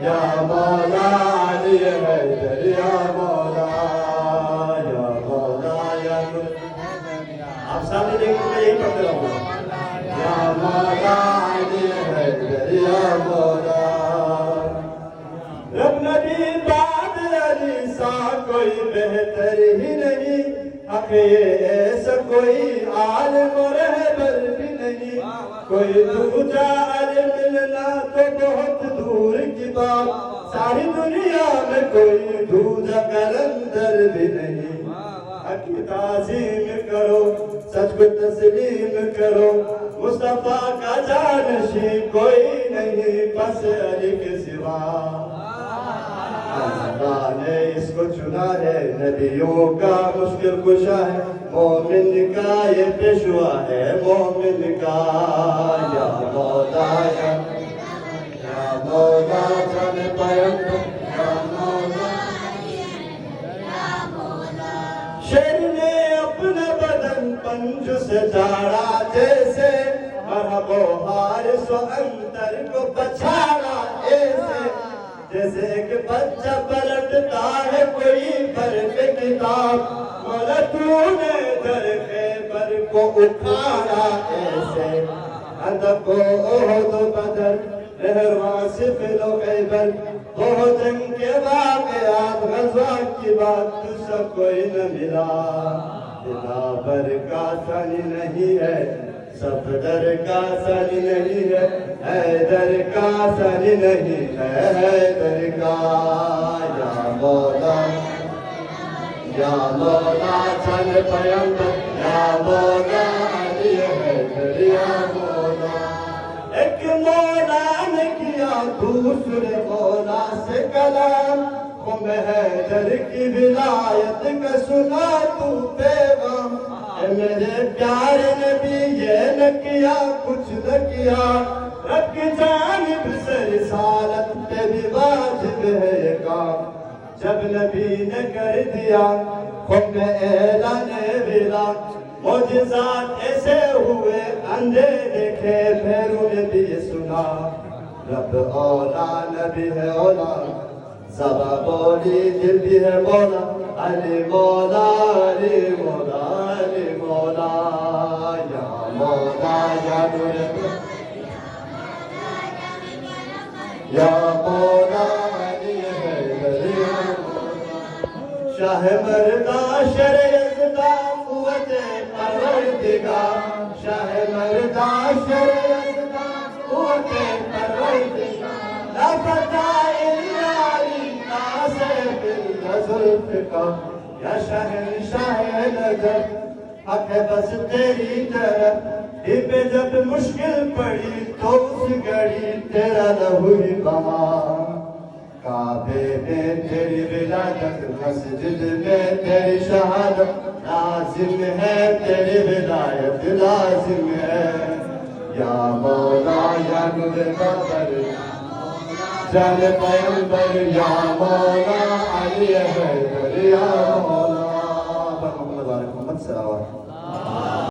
یا مولا علی حیدر یا مولا یا مولا یا آپ سامنے دیکھیں میں یہی پڑھتے رہوں گا یا مولا علی حیدر یا مولا رب نبی بعد علی سا کوئی بہتر ہی نہیں حق یہ ایسا کوئی عالم و رہبر بھی نہیں کوئی دوجا عالم ملنا تو بہت دور کی بات ساری دنیا میں کوئی دوجا قلندر بھی نہیں حق کی تعظیم کرو سچ کو تسلیم کرو مصطفیٰ کا جانشین کوئی نہیں بس علی کے سوا اللہ نے اس کو چنا ہے نبیوں کا مشکل کشا ہے مومن کا یہ پیشوا ہے مومن کا یا مولا یا مولا جان پیغمبر یا مولا شیر نے اپنا بدن پنج سے جاڑا جیسے مرحب و حارس و اندر کو بچاڑا ایسے جیسے ایک بچہ پلٹتا ہے کوئی پر پہ کتاب مولا تو نے در خیبر کو اٹھایا ایسے اندب و احد و بدر نہروان سفل و خیبر بہت جنگ کے واقعات غزوات کی بات تو سب کوئی نہ ملا بلا بر کا ثانی نہیں ہے صفدر کا ثانی نہیں ہے حیدر کا ثانی نہیں ہے حیدر کا یا مولا چند پیغمبر یا مولا علی حیدر یا مولا ایک مولا نے کیا دوسرے مولا سے کلام خم حیدر کی ولایت کا سنا تو پیغام اے میرے پیارے نبی یہ نہ کیا کچھ نہ کیا رب کی جانب سے رسالت پہ بھی واجب ہے یہ کام جب نبی نے کر دیا خم اعلان ولا معجزات ایسے ہوئے اندھے دیکھے پھیروں نے بھی سنا رب اولا نبی ہے اولا زبا بولی دل بھی ہے مولا علی مولا علی مولا علی مولا یا مولا یا نور یا مولا علی حیدر یا مولا شاہ مردہ شر یزدہ قوت پروردگار شاہ مردہ شر یزدہ قوت پروردگار لا فتح یا شہنشاہ نظر حق ہے بس تیری طرف پہ جب مشکل پڑی تو اس گھڑی تیرا لہو ہی بہا کعبے میں تیری ولادت مسجد میں تیری شہادت لازم ہے تیری ولایت لازم ہے یا مولا یا نور بابر جان پیغمبر یا مولا علی حیدر یا مولا محمد صلی اللہ علیہ وسلم